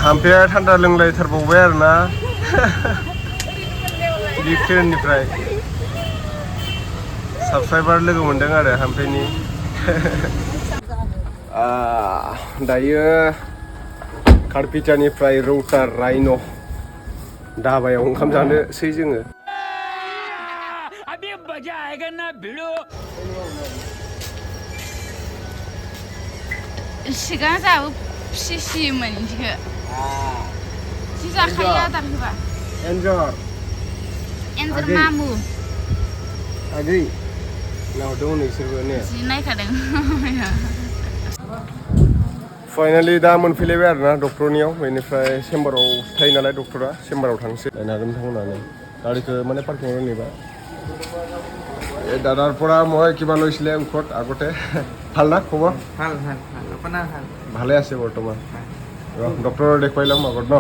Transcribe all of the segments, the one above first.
हाम्फाया थान्दा लोंलायथारबावबाय आरोना फ्लिपकार्टनिफ्राय साबसक्राइबार लोगो मोनदों आरो हाम्फायनि दायो कारपिटानिफ्राय रौता राइन' धाबायाव ओंखाम जानोसै जोङो सिगां जाबो फिसियोमोन इदिखो जि जाखायो आदार होबा एन्जर मामु आगै नाहरदों नोंसोरबो ने जि नायखादों फाइनालि दा मोनफैलायबाय आरोना डक्टरनियाव बेनिफ्राय चेम्बाराव थायो नालाय डक्टरा चेम्बाराव थांसै लायनो हागोन नोंथांमोनानो गारिखौ माने पार्किंआव दोनैबा এই দাদাৰ পৰা মই কিবা লৈছিলে ঔষধ আগতে ভাল না খবৰ ভাল ভাল ভাল আপোনাৰ ভাল ভালে আছে বৰ্তমান ডক্টৰ দেখুৱাই ল'ম আগত ন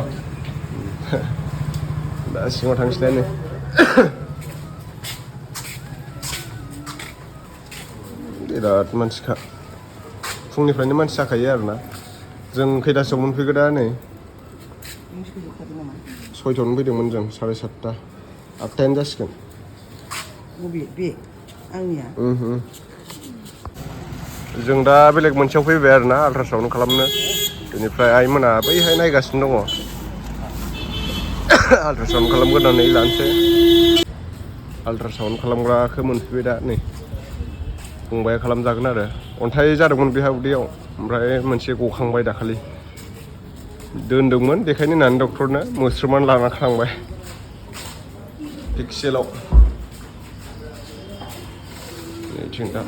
दा सिङाव थांसैलाय नै बिराद मानसिखा फुंनिफ्रायनो मानसि जाखायो आरोना जों खैथासोआव मोनफैगो दा नै 6टायावनो फैदोंमोन जों 7:30 8टायानो जासिगोन बे आंनिया जों दा बेलेग मोनसेयाव फैबाय आरोना आल्ट्रासाउन्ड खालामनो बेनिफ्राय आइमोना बैहाय नायगासिनो दङ आल्ट्रासाउन्ड खालामग्रोनानै लानोसै आल्ट्रासाउन्ड खालामग्राखौ मोनफैबाय दा नै फंबाया खालामजागोन आरो अन्थाइ जादोंमोन बेहा उदैयाव ओमफ्राय मोनसे गखांबाय दाखालि दोनदोंमोन देखायनो होननानै डक्टरनो मोस्रोमानो लाना खालांबाय पिक्सेलाव नैथिं दा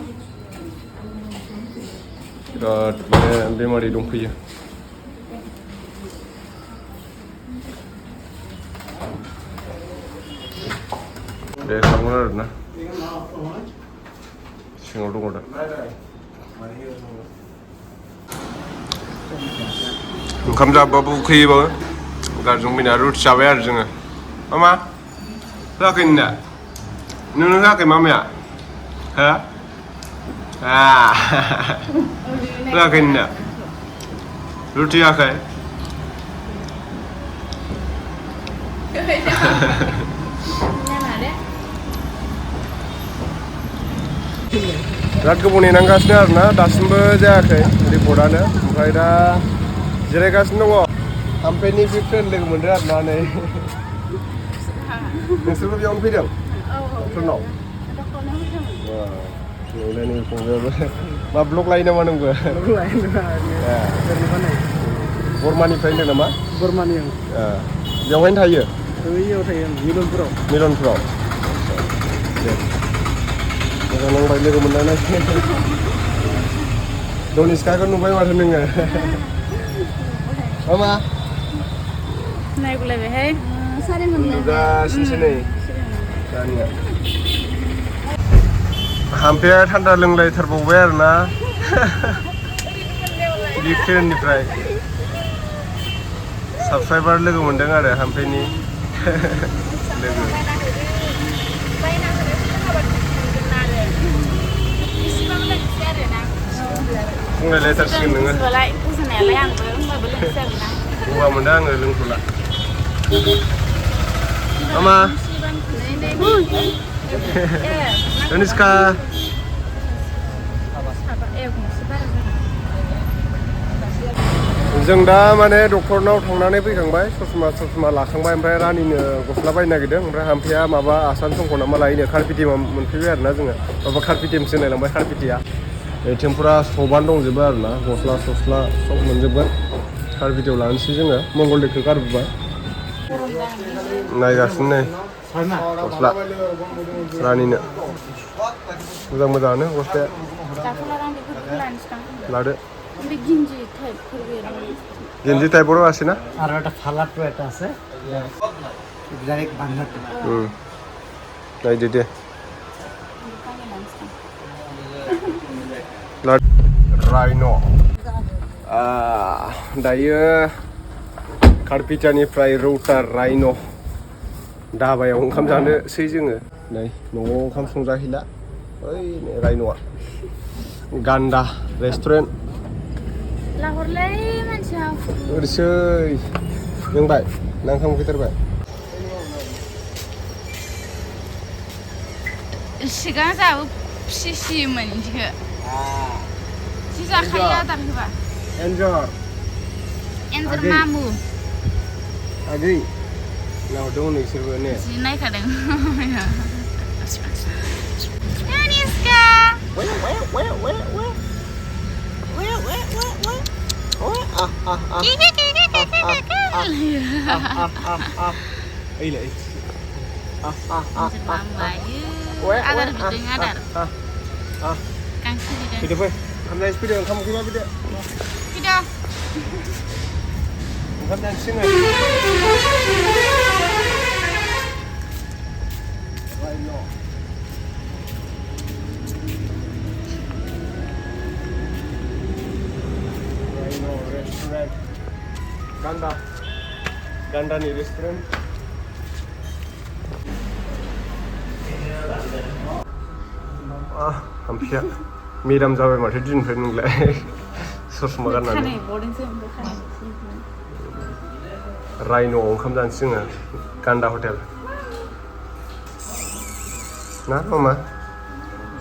बिराद माने बेमारि दंफैयो दे खालामगोन आरोना सिङाव दङ दा ओंखाम जाबाबो उखैयोबाबो गारजों फैना रुटि जाबाय आरो जोङो मामा होआखै नोंना नोंनो होआखै मामाया हो होआखै नोंना रुटि होआखै बिराद गोबाव नेनांगासिनो आरोना दासिमबो जायाखै रिपर्टआनो ओमफ्राय दा जिरायगासिनो दङ हाम्फायनि बे फ्रेन्ड लोगो मोनदों आरोना नै नोंसोरबो बेयावनो फैदों डक्टरनाव नै फंबायाबो मा ब्लग लायो नामा नोंबो बरमानिफ्राय होनदों नामा बरमानि बेवहायनो थायो बैयाव थायो मिलनपुराव दे मोजां नांबाय लोगो मोननानै दनिसकाखौ नुबाय माथो नोङो मामा नायगुलायबायहाय नुगासिनोसै नै दानिया हाम्फाया थान्दा लोंलायथारबावबाय आरोना फ्लिपकार्टनिफ्राय साबसक्राइबार लोगो मोनदों आरो हाम्फायनि लोगो बुंलायलायथारसिगोन नोङो गगा मोनदों आङो लोंथ'ला मामा दनिसका जों दा माने डक्टरनाव थांनानै फैखांबाय ससमा लाखांबाय ओमफ्राय रानिनो गस्ला बायनो नागिरदों ओमफ्राय हाम्फाया माबा आसान संख नामा लायनो कारपिटियाव मोनफैबाय आरोना जोङो माबा कारपिटियामसो होनलायलांबाय कारपिटिया टेम्पुरा सबानो दंजोबो आरोना गस्ला सस्ला सब मोनजोबगोन कारपिटियाव लानोसै जोङो मंगलदैखौ गारबोबाय नायगासिनो नै गस्ला रानिनो मोजाङानो गस्लाया लादो গেঞ্জি টাইপৰো আছে না আৰু এটা ফালাটো এটা আছে ডাইৰেক্ট বান্ধাটো নাই দে राइन' दायो कारपिटानिफ्राय रौता राइन' धाबायाव ओंखाम जानोसै जोङो नै न'आव ओंखाम संजाहैला ओइ राइन'आ गान्दा रेस्टुरेन्ट लाहरलै मानसिया ओरैसै नोंबाय ना ओंखाम उखैथारबाय सिगां जाबो फिसियोमोन बिदिखौ जि जाखायो आदार होबा एन्जर मामु आगै लाहरदों नोंसोरबो ने जि नायखादों Agar bidding adar. Kangsi bidding. Video boy, kamu jangan video, kamu kira video. Video. Kamu jangan sini. Raino restaurant. Ganda nih restoran. हामफिया मेदाम जाबाय माथो दिननिफ्राय नोंलाय ससमा गाननानै राइन'आव ओंखाम जानोसै जोङो गान्दा हटेल ना मामा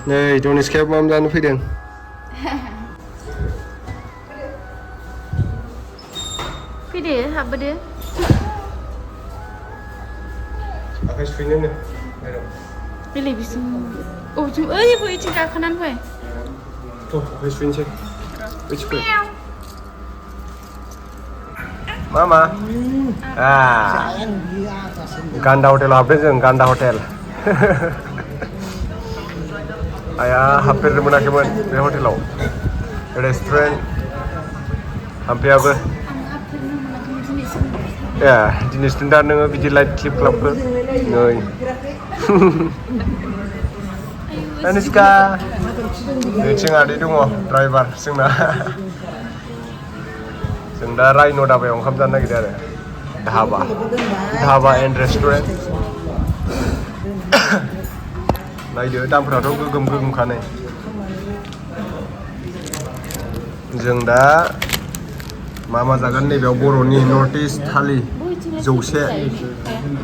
नै दनिसकाया मा जानो फैदों फैदो हाबबोदो आखाइ सुहैनो बेलाय बिसिम अबेथिं ओइ बैथिं गाखोनानै फै थ' आखाइ सुहैनोसै बैथिं फै मामा गान्दा हटेलाव हाबदों जों गान्दा हटेल आइया हाबफेरनो मोनाखैमोन बे हटेलाव रेस्टुरेन्ट हामफेयाबो ए दिनैसो दा नोङो बिदि लाइट क्लिप क्लाबखौ नै Aniska बिथिं आदै दङ ड्राइभार जोंना जों दा राइन' धाबायाव ओंखाम जानो नागिरदों आरो धाबा एन्ड रेस्टुरेन्ट नायदो दामफोराथ' गोगोमखानाय जों दा मा जागोन नैबेयाव बर'नि नर्थ इस्ट थालि 100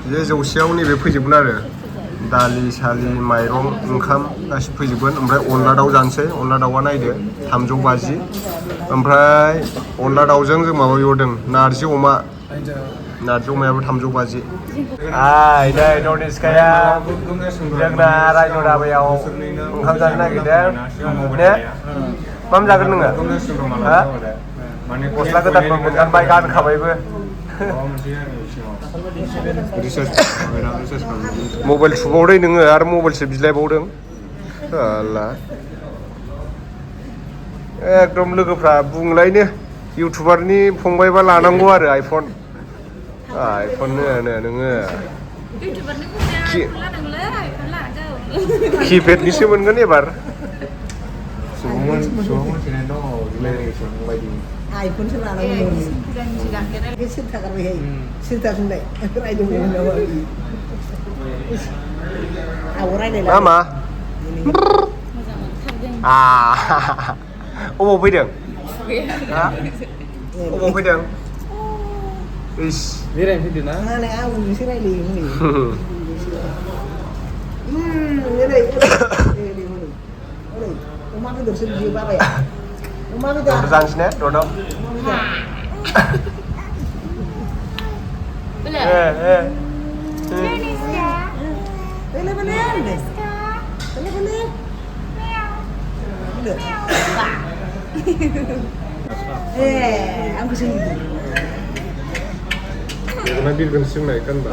बे 100आव नैबे फैजोबगोन आरो दालि सालि माइरं ओंखाम गासिबो फैजोबगोन ओमफ्राय अनला दाउ जानोसै अनला दाउआ नायदो 350 ओमफ्राय अनला दाउजों जों माबा बिहरदों नारजि अमायाबो 350 आइ नै नर्निस्काया जोंना राइन' धाबायाव ओंखाम जानो नागिरदों ने मा जागोन नोङो हा गस्ला गोदानबो मोनगानबाय गानखाबायबो मबाइल थुबावदों नोङो आरो मबाइलसो बिलायबावदों साला एकदम लोगोफ्रा बुंलायनो इउटुबारनि फंबायबा लानांगौ आरो आइफन नोङो किपेडनिसो मोनगोन एबार आइफनसो लानांगौ सिन्था गारबायहाय सिन्था फिनलाय रायदोंमोन मामा अबाव फैदों अबाव फैदों इस बेरायनो फैदों ना आं उनैसो रायलायो अमा बेदरसो बियो बाबाया अमा बेदर जानोसै ने द'द' आंखौ सोंदों बेखौनो बिरगोन सोंनाय गानबा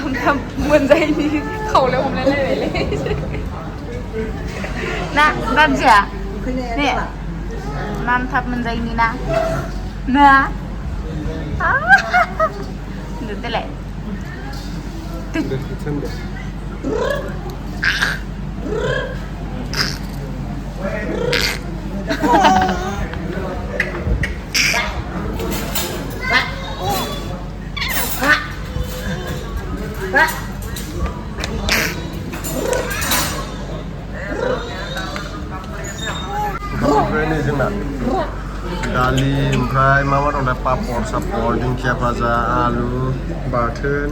ओंखाम मोनजायैनि खावलायाव हमलायलायबायलै ना रानजिया ने नानथाब मोनजायैनि ना Nudelai. Oke ini जोंना दालि ओमफ्राय मा दं दा पापर सापर दिंखिया भाजा आलु बाथोन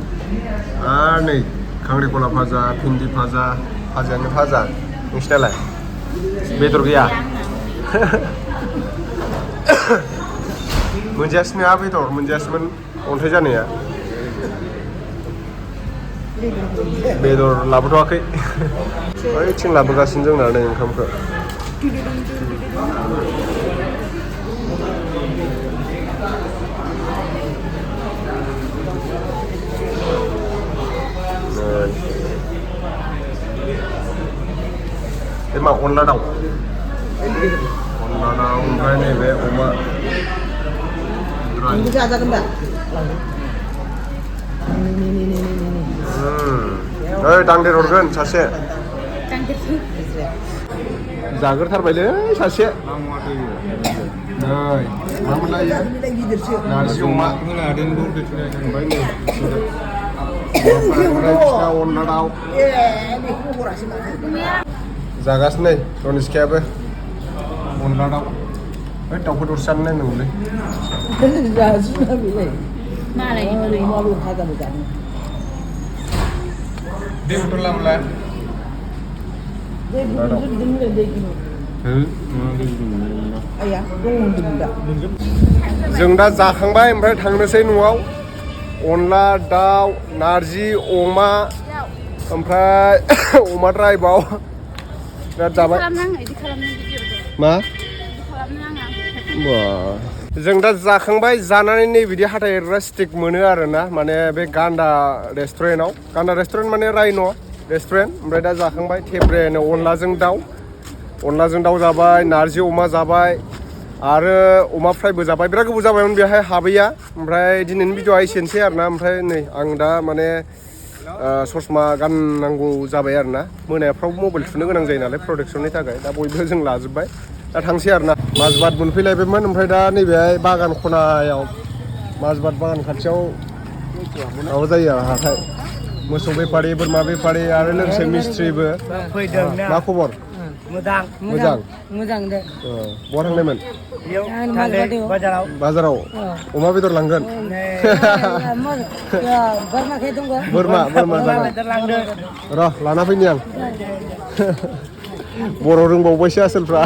आरो नै खांख्रिखला भाजा भिन्दि भाजा भाजायानो भाजा नोंसिनालाय बेदर गैया मोनजायासैनो बेदर मोनजायासैमोन अन्थाइ जानाया बेदर लाबोथ'वाखै ओइथिं लाबोगासिनो जोंना नै ओंखामखौ मा अनला दाउ ओमफ्राय नैबे अमा ओइ दांदेर हरगोन सासे जाग्रोथारबायलै सासे नै मामोन लायो नारजि अमा ओमफ्राय नै अनला दाउ जागासिनो नै रनिस्कायाबो अनला दाउ ओइ दाउखौ दरसे जानो नायनांगौलै दै बथल लामोला जों दा जाखांबाय ओमफ्राय थांनोसै न'आव अनला दाउ नारजि अमा ओमफ्राय अमा द्राइबाव बिराद जाबाय मा जों दा जाखांबाय जानानै नै बिदि हाथाय एरग्रा स्टिक मोनो आरोना माने बे गान्दा रेस्टुरेन्टाव गान्दा रेस्टुरेन्ट माने राइन' रेस्टुरेन्ट ओमफ्राय दा जाखांबाय थेब्रेनो अनलाजों दाउ जाबाय नारजि अमा जाबाय आरो अमा फ्रायबो जाबाय बिराद गोबाव जाबायमोन बेहाय हाबैया ओमफ्राय दिनैनि भिडिअ'आ एसेनोसै आरोना ओमफ्राय नै आं दा माने ससमा गाननांगौ जाबाय आरोना मोनाफ्राव मबाइल थुनो गोनां जायो नालाय प्रटेक्सननि थाखाय दा बयबो जों लाजोब्बाय दा थांसै आरोना माजबाद मोनफैलायबायमोन ओमफ्राय दा नैबेहाय बागान खनायाव माजबाद बागान खाथियाव माबा जायो आरो हाथाय मोसौ बेफारि बोरमा बेफारि आरो लोगोसे मिस्ट्रिबो मा खबर मोजां दे बहा थांनायमोन बाजाराव अमा बेदर लांगोन बोरमा जागोन र' लाना फैनि आं बर' रोंबावबायसो आसोलफ्रा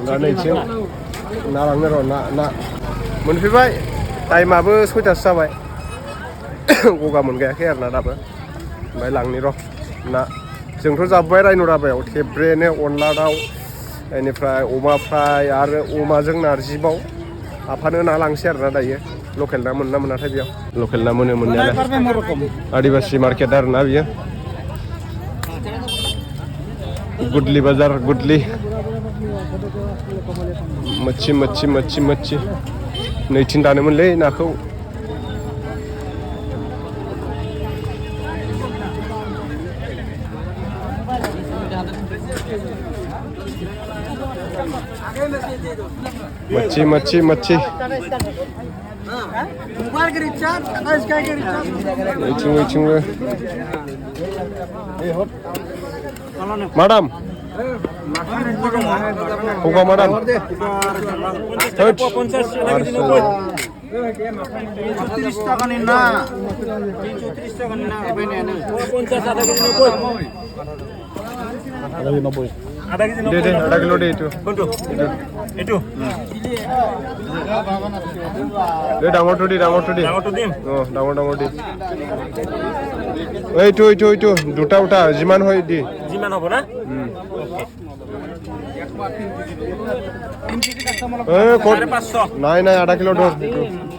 दा नैथिं ना लांनो र' ना मोनफैबाय टाइमाबो 6थासो जाबाय गगा मोनगायाखै आरोना दाबो ओमफ्राय लांनि र' ना जोंथ' जाबोबाय राइन' राबायाव थेब्रेनो अनला दाउ बेनिफ्राय अमा फ्राय आरो अमाजों नारजिबाव आफानो ना लांसै आरोना दायो लकेल ना मोनना मोनाथाय बेयाव लकेल ना मोनो मोननायालाय आदिबासि मार्केट आरोना बियो गुडली बाजार गुडली मोच्छी नैथिं दानोमोनलै नाखौ मच्छी madam buka madam 330 টাকা নিন না 330 টাকা নিন না হবে না 50 আধা কেজি 90 আধা কেজি 90 দে আধা কিলো দে কোনটো এটু দে ডাঙৰটো দিম অ ডাঙৰ দি এইটো দুটা উঠা যিমান হয় দি যিমান হ'ব না নাই আধা কিলো দৰ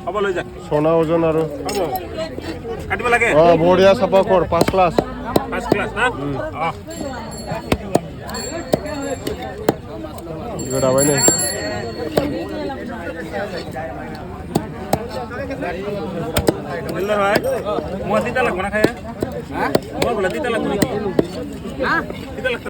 হ'ব লৈ যা সোনা ওজন আৰু হ'ব কাটিব লাগে অ বঢ়িয়া চাফা কৰ 5 ক্লাছ না Good, Bener hai. Mau tita lagu nak kaya? Hah? Mau gula tita lagu ni? Hah? Tita lagu.